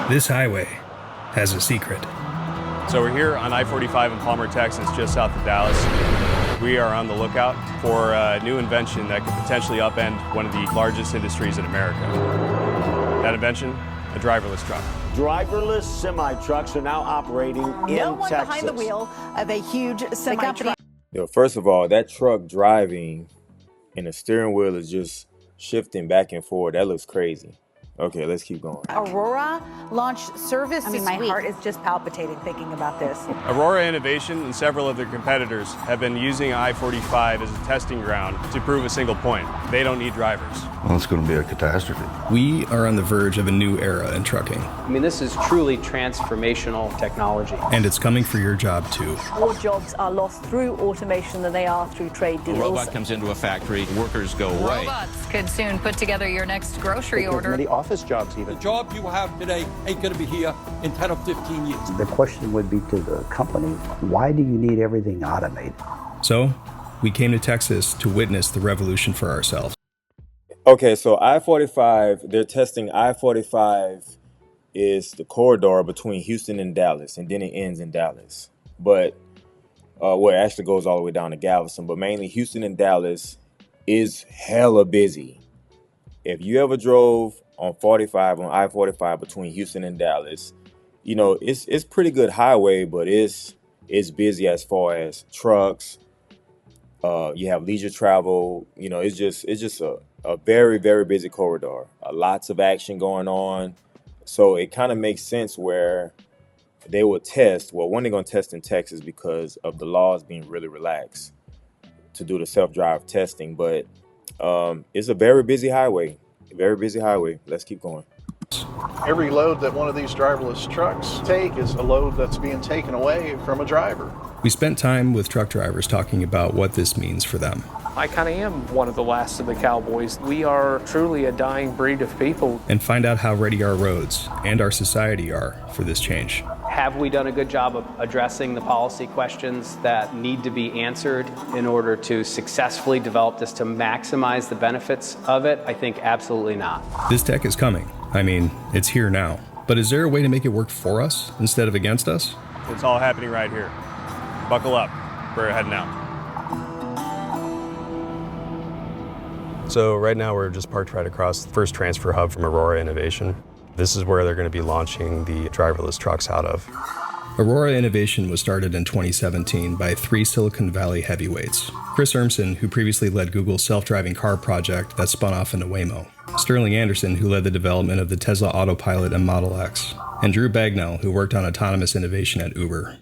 This highway has a secret. So we're here on I-45 in Palmer, Texas, just south of Dallas. We are on the lookout for a new invention that could potentially upend one of the largest industries in America. That invention, a driverless truck. Driverless semi-trucks are now operating in Texas. No one behind the wheel of a huge semi-truck. First of all, that truck driving and the steering wheel is just shifting back and forth. That looks crazy. Okay, let's keep going. Aurora launched service this my week. heart is just palpitating thinking about this. Aurora Innovation and several of their competitors have been using I-45 as a testing ground to prove a single point. They don't need drivers. Well, it's going to be a catastrophe. We are on the verge of a new era in trucking. I mean, this is truly transformational technology. And it's coming for your job, too. More jobs are lost through automation than they are through trade deals. A robot comes into a factory, workers go away. Robots could soon put together your next grocery order. Many office jobs even. The job you have today ain't going to be here in 10 or 15 years. The question would be to the company, why do you need everything automated? So, we came to Texas to witness the revolution for ourselves. Okay, so I-45, they're testing I-45 is the corridor between Houston and Dallas, and then it ends in Dallas. But, well, it actually goes all the way down to Galveston, but mainly Houston and Dallas is hella busy. If you ever drove on I-45 between Houston and Dallas, you know, it's pretty good highway, but it's busy as far as trucks. You have leisure travel, you know, it's just a very, very busy corridor. Lots of action going on. So it kind of makes sense where they will test. Well, one, they're going to test in Texas because of the laws being really relaxed to do the self-drive testing. But it's a very busy highway. Very busy highway. Let's keep going. Every load that one of these driverless trucks take is a load that's being taken away from a driver. We spent time with truck drivers talking about what this means for them. I kind of am one of the last of the cowboys. We are truly a dying breed of people. And find out how ready our roads and our society are for this change. Have we done a good job of addressing the policy questions that need to be answered in order to successfully develop this to maximize the benefits of it? I think absolutely not. This tech is coming. I mean, it's here now. But is there a way to make it work for us instead of against us? It's all happening right here. Buckle up. We're heading out. So right now we're just parked right across the first transfer hub from Aurora Innovation. This is where they're going to be launching the driverless trucks out of. Aurora Innovation was started in 2017 by 3 Silicon Valley heavyweights. Chris Urmson, who previously led Google's self-driving car project that spun off into Waymo. Sterling Anderson, who led the development of the Tesla Autopilot and Model X. And Drew Bagnell, who worked on autonomous innovation at Uber.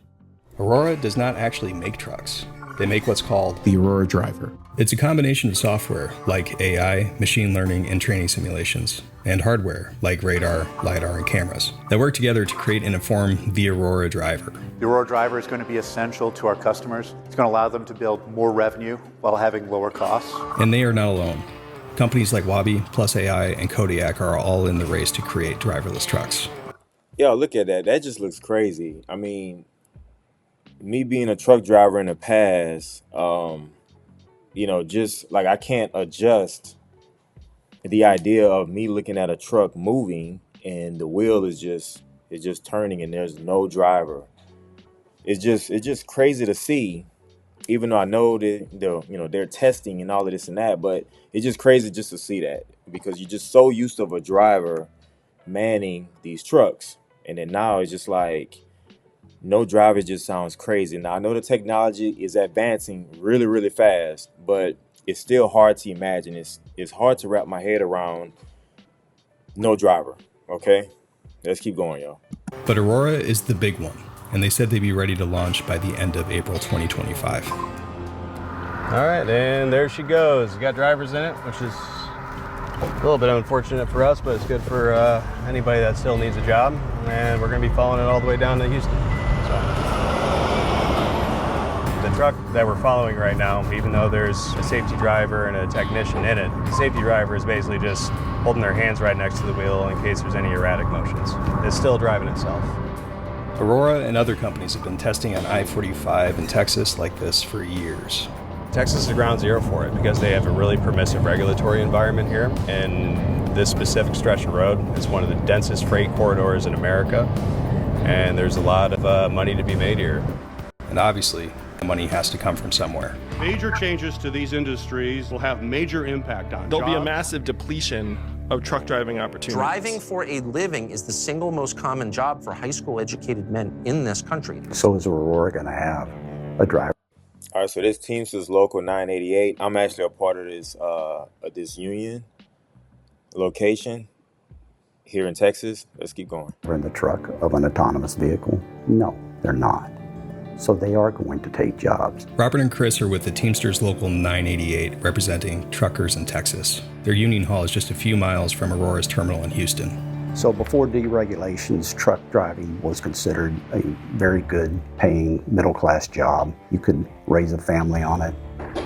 Aurora does not actually make trucks. They make what's called the Aurora Driver. It's a combination of software, like AI, machine learning, and training simulations, and hardware, like radar, LiDAR, and cameras, that work together to create and inform the Aurora Driver. The Aurora Driver is going to be essential to our customers. It's going to allow them to build more revenue while having lower costs. And they are not alone. Companies like Wabi, Plus AI, and Kodiak are all in the race to create driverless trucks. Yo, look at that. That just looks crazy. I mean, me being a truck driver in the past, you know, just like I can't adjust the idea of me looking at a truck moving and the wheel is just turning and there's no driver. It's just crazy to see, even though I know that they're testing and all of this and that, but it's just crazy just to see that because you're just so used to a driver manning these trucks. And then now it's just like no driver just sounds crazy. Now, I know the technology is advancing really, really fast, but it's still hard to imagine. It's hard to wrap my head around no driver, okay? Let's keep going, y'all. But Aurora is the big one, and they said they'd be ready to launch by the end of April 2025. All right, and there she goes. Got drivers in it, which is a little bit unfortunate for us, but it's good for anybody that still needs a job. And we're going to be following it all the way down to Houston. The truck that we're following right now, even though there's a safety driver and a technician in it, the safety driver is basically just holding their hands right next to the wheel in case there's any erratic motions. It's still driving itself. Aurora and other companies have been testing on I-45 in Texas like this for years. Texas is ground zero for it because they have a really permissive regulatory environment here, and this specific stretch of road is one of the densest freight corridors in America, and there's a lot of money to be made here. And obviously, the money has to come from somewhere. Major changes to these industries will have major impact on There'll jobs. be a massive depletion of truck driving opportunities. Driving for a living is the single most common job for high school educated men in this country. So is Aurora going to have a driver? All right, so this Teamsters Local 988. I'm actually a part of this union location here in Texas. Let's keep going. They're in the truck of an autonomous vehicle? No, they're not. So they are going to take jobs. Robert and Chris are with the Teamsters Local 988, representing truckers in Texas. Their union hall is just a few miles from Aurora's terminal in Houston. So before deregulations, truck driving was considered a very good paying middle-class job. You could raise a family on it.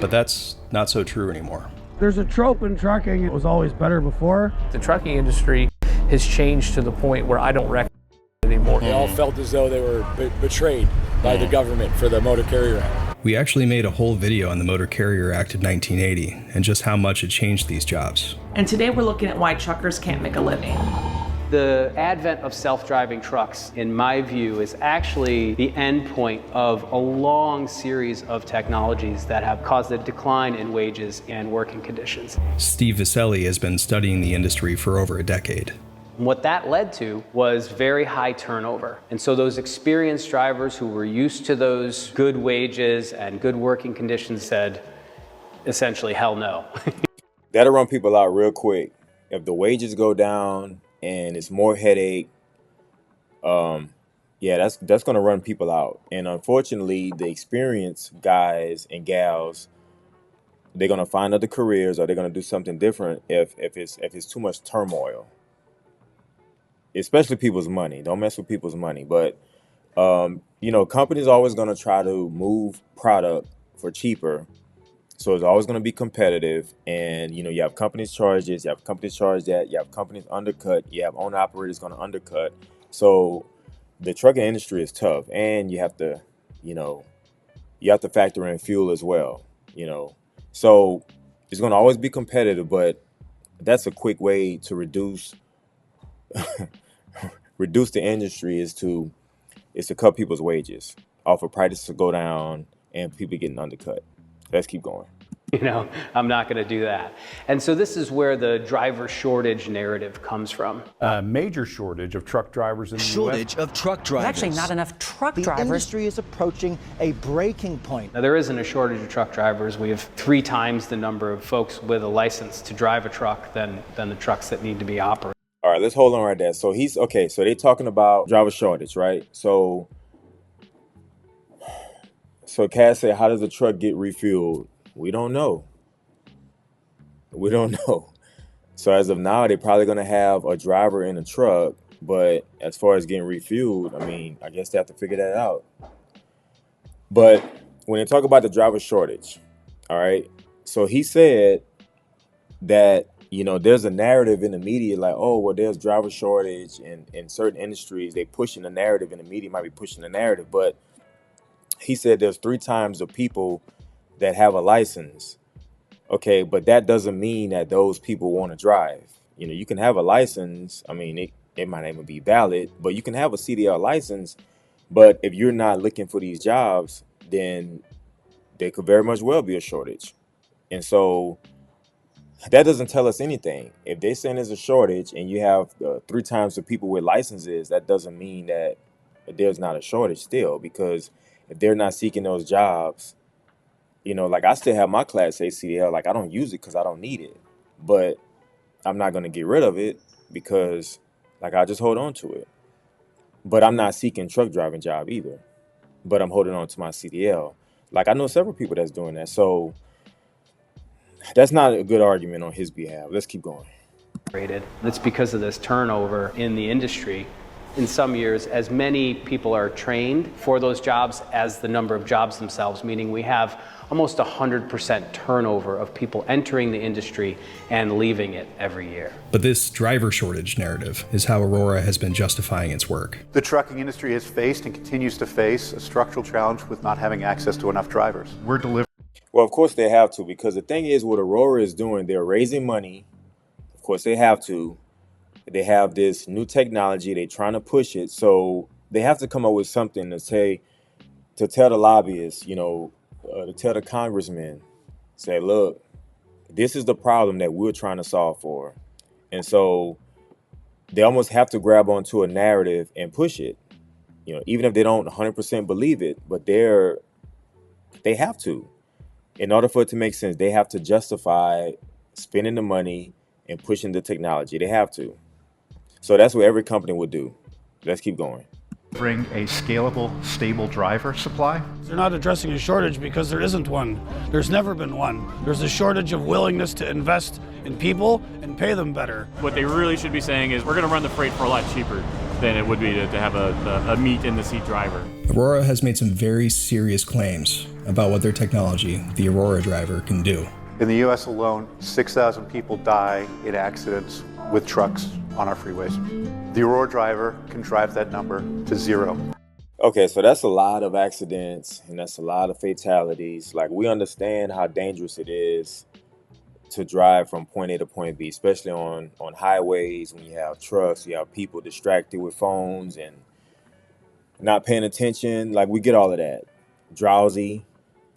But that's not so true anymore. There's a trope in trucking. It was always better before. The trucking industry has changed to the point where I don't recognize it anymore. They all felt as though they were betrayed by the government for the Motor Carrier Act. We actually made a whole video on the Motor Carrier Act of 1980 and just how much it changed these jobs. And today we're looking at why truckers can't make a living. The advent of self-driving trucks, in my view, is actually the end point of a long series of technologies that have caused a decline in wages and working conditions. Steve Viselli has been studying the industry for over a decade. What that led to was very high turnover. And so those experienced drivers who were used to those good wages and good working conditions said, essentially, hell no. That'll run people out real quick. If the wages go down and it's more headache, yeah, that's going to run people out. And unfortunately, the experienced guys and gals, they're going to find other careers or they're going to do something different if it's too much turmoil. Especially people's money. Don't mess with people's money. But, companies are always going to try to move product for cheaper. So it's always going to be competitive. And, you have companies charge this, you have companies charge that, you have companies undercut, you have owner operators going to undercut. So the trucking industry is tough. And you have to, factor in fuel as well, So it's going to always be competitive, but that's a quick way to reduce the industry is to cut people's wages, offer prices to go down, and people getting undercut. Let's keep going. I'm not going to do that. And so this is where the driver shortage narrative comes from. A major shortage of truck drivers in the Shortage of truck drivers. There's actually not enough truck drivers. The industry is approaching a breaking point. Now, there isn't a shortage of truck drivers. We have 3 times the number of folks with a license to drive a truck than the trucks that need to be operated. All right, let's hold on right there. So so they're talking about driver shortage, right? So Cass said, how does a truck get refueled? We don't know. So as of now, they're probably going to have a driver in a truck. But as far as getting refueled, I guess they have to figure that out. But when they talk about the driver shortage, all right, so he said that, there's a narrative in the media like, oh, well, there's driver shortage in certain industries. They pushing the narrative, and the media might be pushing the narrative. But he said there's 3 times the people that have a license. Okay, but that doesn't mean that those people want to drive. You can have a license. It might not even be valid, but you can have a CDL license. But if you're not looking for these jobs, then there could very much well be a shortage. And so that doesn't tell us anything. If they're saying there's a shortage and you have 3 times the people with licenses, that doesn't mean that there's not a shortage still, because if they're not seeking those jobs, like I still have my Class A CDL. Like I don't use it because I don't need it, but I'm not going to get rid of it because I just hold on to it. But I'm not seeking truck driving job either, but I'm holding on to my CDL. Like I know several people that's doing that. So that's not a good argument on his behalf. Let's keep going. It's because of this turnover in the industry. In some years, as many people are trained for those jobs as the number of jobs themselves, meaning we have almost 100% turnover of people entering the industry and leaving it every year. But this driver shortage narrative is how Aurora has been justifying its work. The trucking industry has faced and continues to face a structural challenge with not having access to enough drivers. We're delivering. Well, of course they have to, because the thing is what Aurora is doing, they're raising money. Of course they have to. They have this new technology. They're trying to push it. So they have to come up with something to tell the lobbyists, to tell the congressmen, say, look, this is the problem that we're trying to solve for. And so they almost have to grab onto a narrative and push it, even if they don't 100% believe it, but they have to. In order for it to make sense, they have to justify spending the money and pushing the technology. They have to. So that's what every company would do. Let's keep going. Bring a scalable, stable driver supply. They're not addressing a shortage because there isn't one. There's never been one. There's a shortage of willingness to invest in people and pay them better. What they really should be saying is we're going to run the freight for a lot cheaper than it would be to have a meat-in-the-seat driver. Aurora has made some very serious claims about what their technology, the Aurora driver, can do. In the U.S. alone, 6,000 people die in accidents with trucks on our freeways. The Aurora driver can drive that number to zero. Okay, so that's a lot of accidents and that's a lot of fatalities. Like, we understand how dangerous it is to drive from point A to point B, especially on highways when you have trucks, you have people distracted with phones and not paying attention. Like, we get all of that. Drowsy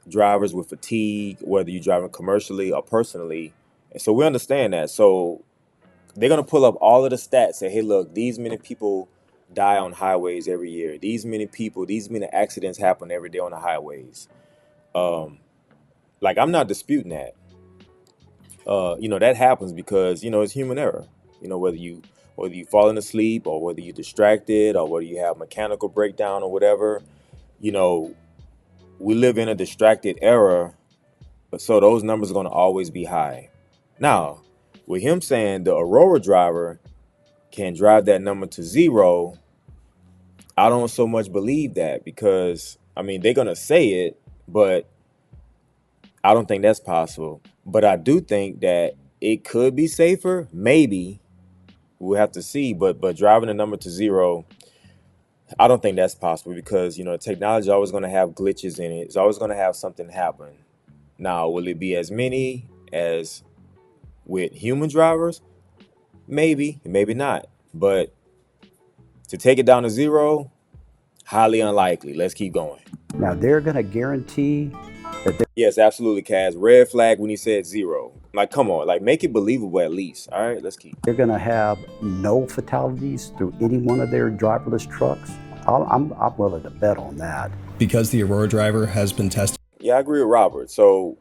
drivers with fatigue, whether you're driving commercially or personally. And so we understand that. So they're going to pull up all of the stats, say, hey, look, these many people die on highways every year. These many accidents happen every day on the highways. I'm not disputing that. That happens because, it's human error. Whether you falling asleep or whether you're distracted or whether you have mechanical breakdown or whatever, we live in a distracted era. So those numbers are going to always be high. Now, with him saying the Aurora driver can drive that number to zero, I don't so much believe that because, they're going to say it, but I don't think that's possible. But I do think that it could be safer. Maybe. We'll have to see. But driving the number to zero, I don't think that's possible because, technology is always going to have glitches in it. It's always going to have something happen. Now, will it be as many as with human drivers? Maybe, maybe not. But to take it down to zero, highly unlikely. Let's keep going. Now, they're going to guarantee that... Yes, absolutely, Kaz. Red flag when he said zero. Like, come on. Like, make it believable at least. All right, let's keep. They're going to have no fatalities through any one of their driverless trucks. I'm willing to bet on that. Because the Aurora driver has been tested. Yeah, I agree with Robert. So,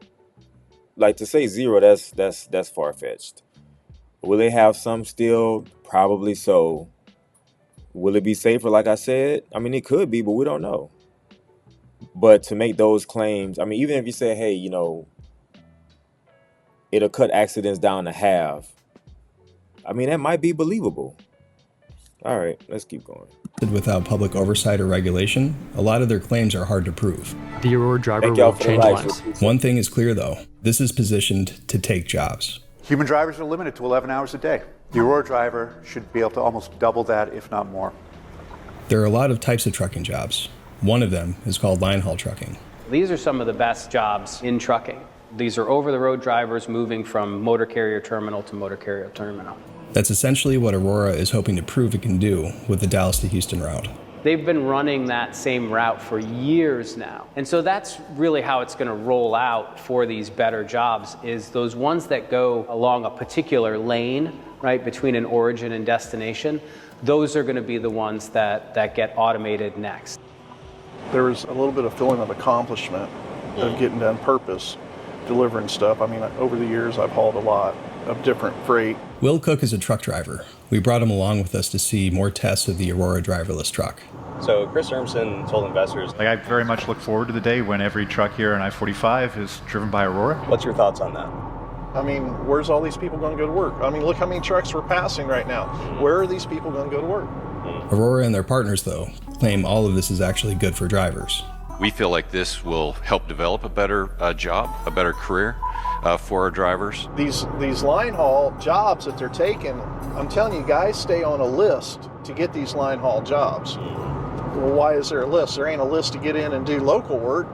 to say zero, that's far-fetched. Will they have some still? Probably so. Will it be safer, like I said? It could be, but we don't know. But to make those claims, even if you say, hey, it'll cut accidents down to half, that might be believable. All right, let's keep going. Without public oversight or regulation, a lot of their claims are hard to prove. The Aurora driver will change lives. One thing is clear, though. This is positioned to take jobs. Human drivers are limited to 11 hours a day. The Aurora driver should be able to almost double that, if not more. There are a lot of types of trucking jobs. One of them is called line haul trucking. These are some of the best jobs in trucking. These are over-the-road drivers moving from motor carrier terminal to motor carrier terminal. That's essentially what Aurora is hoping to prove it can do with the Dallas to Houston route. They've been running that same route for years now. And so that's really how it's going to roll out for these better jobs, is those ones that go along a particular lane, right, between an origin and destination. Those are going to be the ones that get automated next. There was a little bit of feeling of accomplishment of getting done purpose, delivering stuff. Over the years, I've hauled a lot of different freight. Will Cook is a truck driver. We brought him along with us to see more tests of the Aurora driverless truck. So Chris Urmson told investors, I very much look forward to the day when every truck here on I-45 is driven by Aurora. What's your thoughts on that? Where's all these people going to go to work? Look how many trucks we're passing right now. Where are these people going to go to work? Aurora and their partners, though, claim all of this is actually good for drivers. We feel like this will help develop a better job, a better career for our drivers. These line haul jobs that they're taking, I'm telling you, guys stay on a list to get these line haul jobs. Well, why is there a list? There ain't a list to get in and do local work.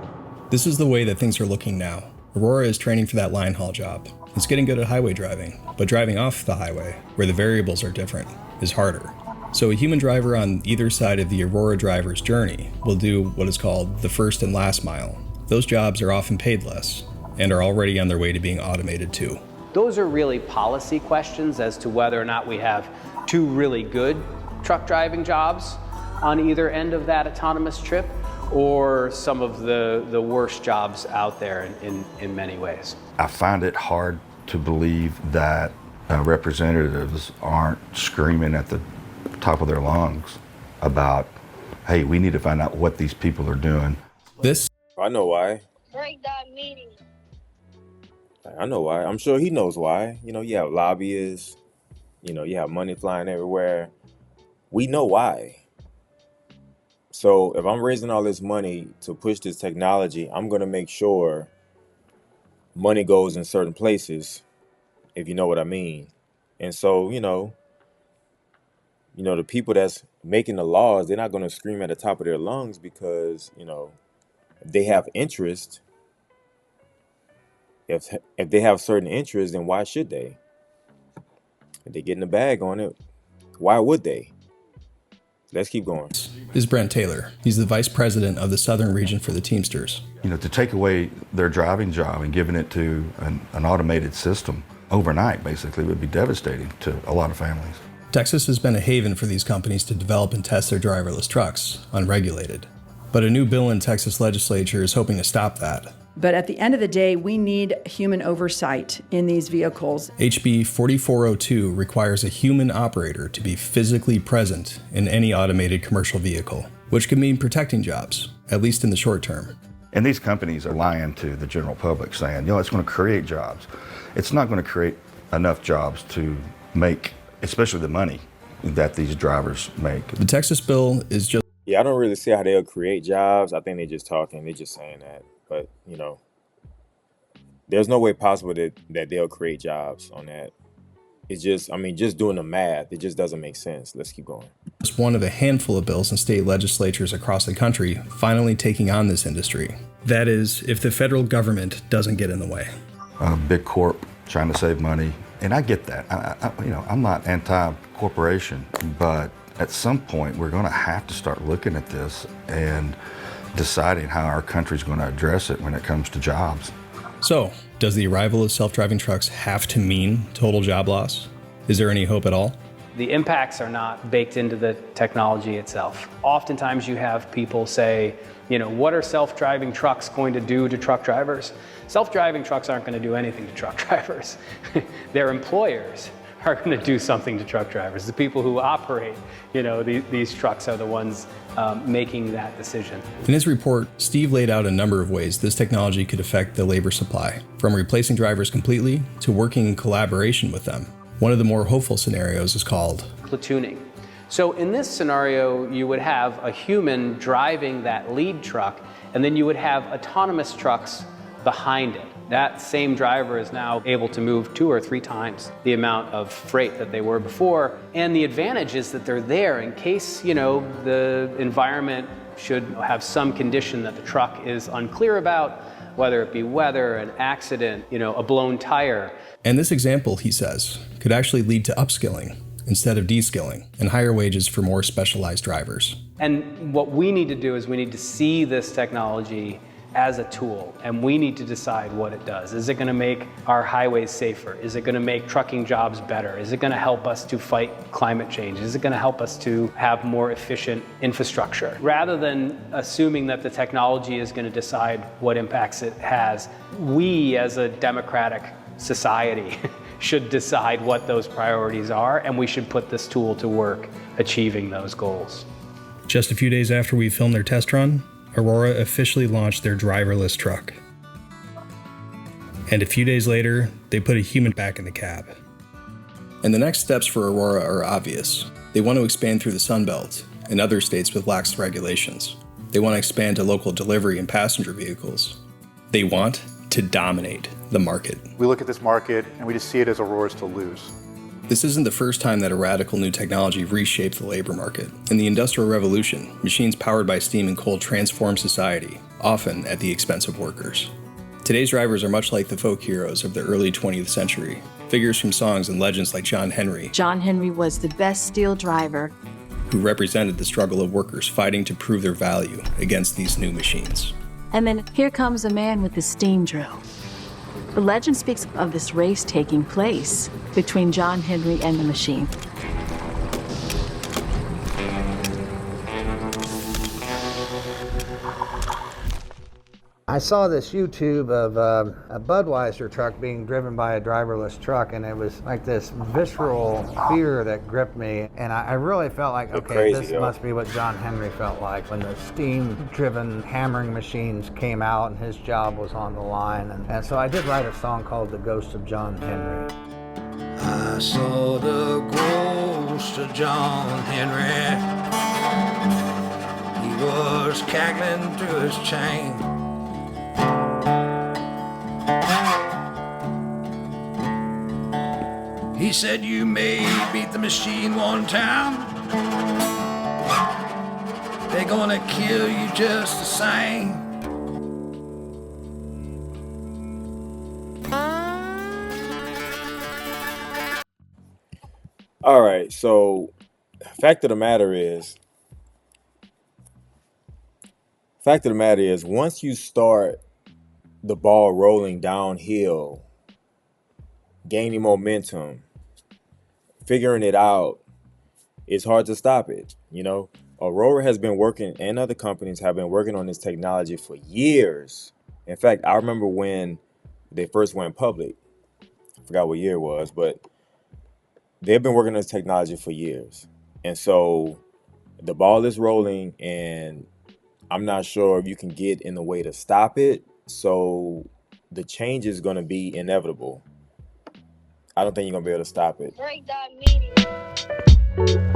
This is the way that things are looking now. Aurora is training for that line haul job. It's getting good at highway driving, but driving off the highway, where the variables are different, is harder. So a human driver on either side of the Aurora driver's journey will do what is called the first and last mile. Those jobs are often paid less, and are already on their way to being automated too. Those are really policy questions as to whether or not we have two really good truck driving jobs on either end of that autonomous trip, or some of the worst jobs out there in many ways. I find it hard to believe that representatives aren't screaming at the top of their lungs about, hey, we need to find out what these people are doing. I know why. Break that meeting. I know why. I'm sure he knows why. You have lobbyists, you have money flying everywhere. We know why. So if I'm raising all this money to push this technology, I'm going to make sure money goes in certain places, if you know what I mean. And so, the people that's making the laws, they're not going to scream at the top of their lungs because, they have interest. If they have certain interests, then why should they? If they get in the bag on it, why would they? Let's keep going. This is Brent Taylor. He's the vice president of the Southern region for the Teamsters. To take away their driving job and giving it to an automated system overnight, basically, would be devastating to a lot of families. Texas has been a haven for these companies to develop and test their driverless trucks, unregulated. But a new bill in Texas legislature is hoping to stop that. But at the end of the day, we need human oversight in these vehicles. HB 4402 requires a human operator to be physically present in any automated commercial vehicle, which could mean protecting jobs, at least in the short term. And these companies are lying to the general public, saying, it's going to create jobs. It's not going to create enough jobs to make, especially the money that these drivers make. The Texas bill is just... Yeah, I don't really see how they'll create jobs. I think they're just talking. They're just saying that. But, there's no way possible that they'll create jobs on that. It's just, just doing the math, it just doesn't make sense. Let's keep going. It's one of a handful of bills in state legislatures across the country finally taking on this industry. That is, if the federal government doesn't get in the way. Big corp trying to save money. And I get that. I'm not anti-corporation, but at some point we're going to have to start looking at this and deciding how our country's going to address it when it comes to jobs. So, does the arrival of self-driving trucks have to mean total job loss? Is there any hope at all? The impacts are not baked into the technology itself. Oftentimes you have people say, what are self-driving trucks going to do to truck drivers? Self-driving trucks aren't going to do anything to truck drivers. Their employers are going to do something to truck drivers. The people who operate, these trucks are the ones making that decision. In his report, Steve laid out a number of ways this technology could affect the labor supply, from replacing drivers completely to working in collaboration with them. One of the more hopeful scenarios is called platooning. So in this scenario, you would have a human driving that lead truck, and then you would have autonomous trucks behind it. That same driver is now able to move 2 or 3 times the amount of freight that they were before. And the advantage is that they're there in case, the environment should have some condition that the truck is unclear about, whether it be weather, an accident, a blown tire. And this example, he says, could actually lead to upskilling instead of de-skilling and higher wages for more specialized drivers. And what we need to do is we need to see this technology as a tool, and we need to decide what it does. Is it going to make our highways safer? Is it going to make trucking jobs better? Is it going to help us to fight climate change? Is it going to help us to have more efficient infrastructure? Rather than assuming that the technology is going to decide what impacts it has, we as a democratic society should decide what those priorities are, and we should put this tool to work achieving those goals. Just a few days after we filmed their test run, Aurora officially launched their driverless truck. And a few days later, they put a human back in the cab. And the next steps for Aurora are obvious. They want to expand through the Sun Belt and other states with lax regulations. They want to expand to local delivery and passenger vehicles. They want to dominate the market. We look at this market and we just see it as Aurora's to lose. This isn't the first time that a radical new technology reshaped the labor market. In the Industrial Revolution, machines powered by steam and coal transformed society, often at the expense of workers. Today's drivers are much like the folk heroes of the early 20th century, figures from songs and legends like John Henry, John Henry was the best steel driver, who represented the struggle of workers fighting to prove their value against these new machines. And then here comes a man with the steam drill. The legend speaks of this race taking place between John Henry and the machine. I saw this YouTube of a Budweiser truck being driven by a driverless truck, and it was like this visceral fear that gripped me. And I really felt like, okay, this must be what John Henry felt like when the steam-driven hammering machines came out and his job was on the line. And so I did write a song called The Ghost of John Henry. I saw the ghost of John Henry. He was cackling through his chain. He said, you may beat the machine one time, they're gonna kill you just the same. All right, so fact of the matter is, once you start the ball rolling downhill, gaining momentum, figuring it out, it's hard to stop it. You know, Aurora has been working, and other companies have been working on this technology for years. In fact, I remember when they first went public. I forgot what year it was, but they've been working on this technology for years. And so the ball is rolling, and I'm not sure if you can get in the way to stop it. So the change is going to be inevitable. I don't think you're going to be able to stop it. Break that meeting.